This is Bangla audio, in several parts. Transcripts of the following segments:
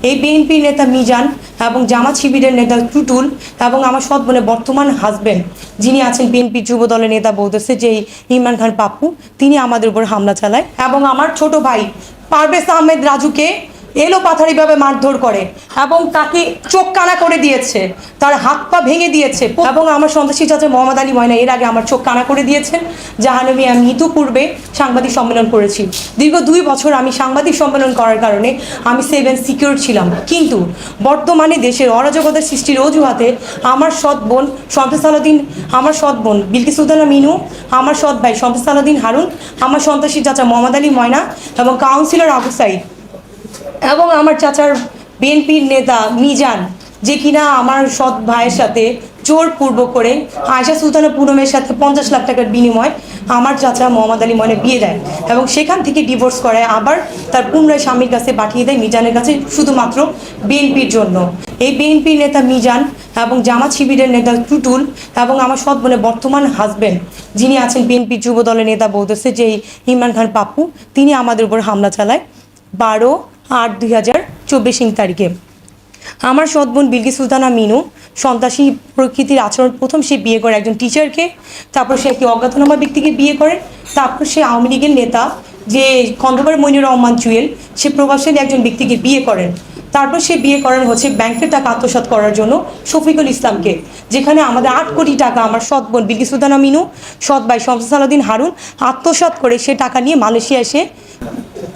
এই বিএনপি নেতা মিজান এবং জামাত শিবিরের নেতা টুটুল এবং আমার সৎ বোনের বর্তমান হাজবেন্ড যিনি আছেন বিএনপি যুব দলের নেতা বলতেছে যে ইমরান খান পাপ্পু, তিনি আমাদের উপর হামলা চালায় এবং আমার ছোট ভাই পারভেজ আহমেদ রাজুকে এলো পাথারিভাবে মারধর করে এবং তাকে চোখ কানা করে দিয়েছে, তার হাত পা ভেঙে দিয়েছে এবং আমার সন্ত্রাসী চাচা মোহাম্মদ আলী ময়না এর আগে আমার চোখ কানা করে দিয়েছেন। জাহানবী আমি ইতিপূর্বে সাংবাদিক সম্মেলন করেছি। দীর্ঘ 2 বছর আমি সাংবাদিক সম্মেলন করার কারণে আমি সেভ অ্যান্ড সিকিউর ছিলাম, কিন্তু বর্তমানে দেশের অরাজকতার সৃষ্টির অজুহাতে আমার সৎ বোন সন্ত্রাস আলাদিন, আমার সৎ বোন বিলকিস সুলতানা মিনু, আমার সৎ ভাই সন্ত্রাস আলাদিন হারুন, আমার সন্ত্রাসী চাচা মোহাম্মদ আলী ময়না এবং কাউন্সিলর আবু সাইদ এবং আমার চাচার বিএনপির নেতা মিজান, যে কিনা আমার সৎ ভাইয়ের সাথে জোরপূর্বক করে আয়শা সুলতানা পুনমের সাথে 50 লাখ টাকার বিনিময় আমার চাচা মোহাম্মদ আলী ময়না বিয়ে দেয় এবং সেখান থেকে ডিভোর্স করে আবার তার পুনরায় স্বামীর কাছে পাঠিয়ে দেয় মিজানের কাছে শুধুমাত্র বিএনপির জন্য। এই বিএনপির নেতা মিজান এবং জামাত শিবিরের নেতা টুটুল এবং আমার সৎ বোনের বর্তমান হাজবেন্ড যিনি আছেন বিএনপির যুব দলের নেতা বলতেছে যে ইমরান খান পাপ্পু, তিনি আমাদের উপর হামলা চালায় 12/8/2024 তারিখে। আমার সৎ বোন বিলকিস সুলতানা মিনু সন্ত্রাসী প্রকৃতির আচরণ, প্রথম সে বিয়ে করে একজন টিচারকে, তারপর সে একটি অজ্ঞাতনামা ব্যক্তিকে বিয়ে করে, তারপর সে আওয়ামী লীগের নেতা যে খন্দকার মনির রহমান জুয়েল, সে প্রভাবশালী একজন ব্যক্তিকে বিয়ে করেন। তারপর সে বিয়ে করেন হচ্ছে ব্যাংকের টাকা আত্মসাৎ করার জন্য শফিকুল ইসলামকে, যেখানে আমাদের 8 কোটি টাকা আমার সৎ বোন বিলকিস সুলতানা মিনু, সৎ ভাই সন্ত্রাস আলাদিন হারুন আত্মসাৎ করে সে টাকা নিয়ে মালয়েশিয়া এসে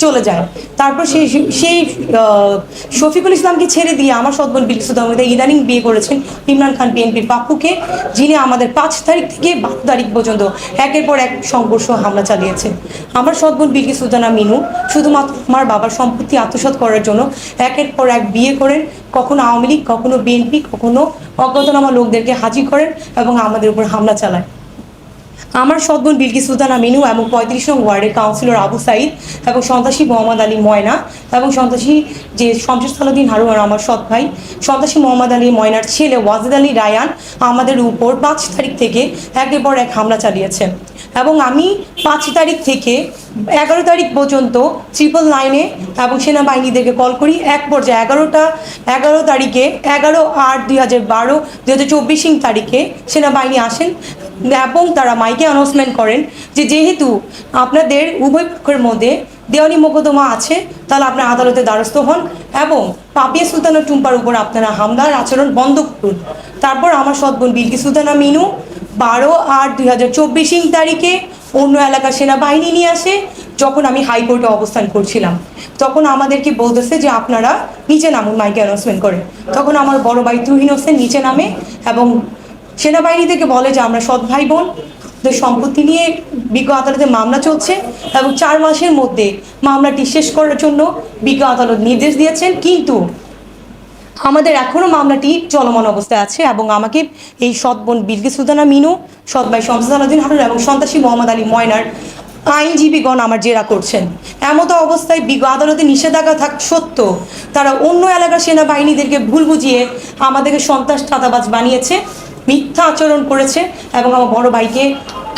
চলে যায়। তারপর সেই শফিকুল ইসলামকে ছেড়ে দিয়ে আমার সৎ বোন বিলকিস সুলতানা ইদানিং বিয়ে করেছেন ইমরান খান বিএনপির পাপ্পুকে, যিনি আমাদের 5 তারিখ থেকে 12 তারিখ পর্যন্ত একের পর এক সংঘর্ষ হামলা চালিয়েছে। আমার সৎ বোন বিলকিস সুলতানা মিনু শুধুমাত্র আমার বাবার সম্পত্তি আত্মসাৎ করার জন্য একের পর এক বিয়ে করেন, কখনো আওয়ামী লীগ, কখনো বিএনপি, কখনো অজ্ঞাতনামা লোকদেরকে হাজির করেন এবং আমাদের উপর হামলা চালায়। আমার সৎ বোন বিলকিস সুলতানা মিনু এবং 35 নং ওয়ার্ডের কাউন্সিলর আবু সাইদ এবং সন্ত্রাসী মোহাম্মদ আলী ময়না এবং সন্ত্রাসী যে শামসুল সালাউদ্দিন হারুন আমার সৎ ভাই সন্ত্রাসী মোহাম্মদ আলী ময়নার ছেলে ওয়াজিদ আলী রায়ান আমাদের উপর 5 তারিখ থেকে একের পর এক হামলা চালিয়েছে এবং আমি 5 তারিখ থেকে 11 তারিখ পর্যন্ত 999 এবং সেনাবাহিনীদেরকে কল করি। এক পর্যায়ে 11 তারিখে 11/8/2012 তারিখে সেনাবাহিনী আসেন এবং তারা মাইকে অ্যানাউন্সমেন্ট করেন যে যেহেতু আপনাদের উভয় পক্ষের মধ্যে দেওয়ানি মোকদ্দমা আছে, তাহলে আপনারা আদালতে দ্বারস্থ হন এবং পাপিয়া সুলতানা টুম্পার উপর আপনারা হামলার আচরণ বন্ধ করুন। তারপর আমার সৎ বোন বিলকিস সুলতানা মিনু 12/8/2024 তারিখে অন্য এলাকার সেনাবাহিনী নিয়ে আসে। যখন আমি হাইকোর্টে অবস্থান করছিলাম তখন আমাদেরকে বলতেছে যে আপনারা নিচে নামুন, মাইকে অ্যানাউন্সমেন্ট করে। তখন আমার বড় ভাই তুহিন হোসেন নিচে নামে এবং সেনাবাহিনী থেকে বলে যে আমরা সৎ ভাই বোন, সম্পত্তি নিয়ে বিজ্ঞ আদালতে মামলা চলছে এবং 4 মাসের মধ্যে মামলাটি শেষ করার জন্য বিজ্ঞ আদালত নির্দেশ দিয়েছেন, কিন্তু আমাদের এখনও মামলাটি চলমান অবস্থায় আছে এবং আমাকে এই সৎ বোন বিলকিস সুলতানা মিনু, সৎ ভাই শামসুল সালাউদ্দিন হারুন এবং সন্ত্রাসী মোহাম্মদ আলী ময়নার আইনজীবীগণ আমার জেরা করছেন। এমতো অবস্থায় বিজ্ঞ আদালতে নিষেধাজ্ঞা থাকা সত্ত্বেও তারা অন্য এলাকার সেনাবাহিনীদেরকে ভুল বুঝিয়ে আমাদেরকে সন্ত্রাস চাঁদাবাজ বানিয়েছে, মিথ্যা আচরণ করেছে এবং আমার বড় ভাইকে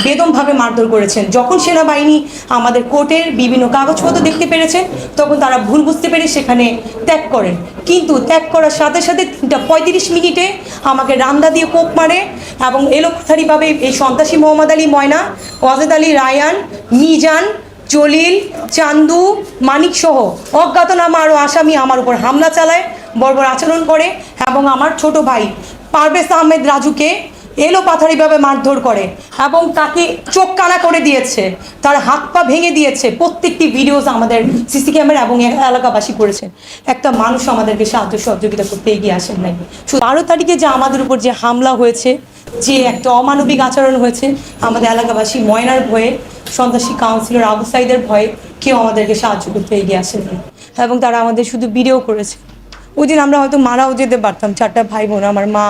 বেদমভাবে মারধর করেছেন। যখন সেনাবাহিনী আমাদের কোর্টের বিভিন্ন কাগজপত্র দেখতে পেরেছেন তখন তারা ভুল বুঝতে পেরে সেখানে ত্যাগ করেন, কিন্তু ত্যাগ করার সাথে সাথে 3:35 মিনিটে আমাকে রামদা দিয়ে কোপ মারে এবং এলোপাথারিভাবে এই সন্ত্রাসী মোহাম্মদ আলী ময়না, ওয়াজিদ আলী রায়ান, মিজান, জলিল, চান্দু, মানিক সহ অজ্ঞাতনামা আরও আসামি আমার উপর হামলা চালায়, বর্বর আচরণ করে এবং আমার ছোট ভাই পারভেজ আহমেদ রাজুকে এলো পাথারিভাবে মারধর করে এবং তাকে চোখ কানা করে দিয়েছে, তার হাত পা ভেঙে দিয়েছে। প্রত্যেকটি ভিডিওস আমাদের সিসি ক্যামেরা এবং এলাকাবাসী করেছেন। একটা মানুষ আমাদেরকে সাহায্য সহযোগিতা করতে এগিয়ে আসেন নাই। 12 তারিখে যে আমাদের উপর যে হামলা হয়েছে, যে একটা অমানবিক আচরণ হয়েছে, আমাদের এলাকাবাসী ময়নার ভয়ে, সন্ত্রাসী কাউন্সিলর আবু সাইদের ভয়ে কেউ আমাদেরকে সাহায্য করতে এগিয়ে আসেন নাই এবং তারা আমাদের শুধু ভিডিও করেছে। ওই দিন আমরা হয়তো মারাও যেতে পারতাম, 4টা ভাই বোন, আমার মা,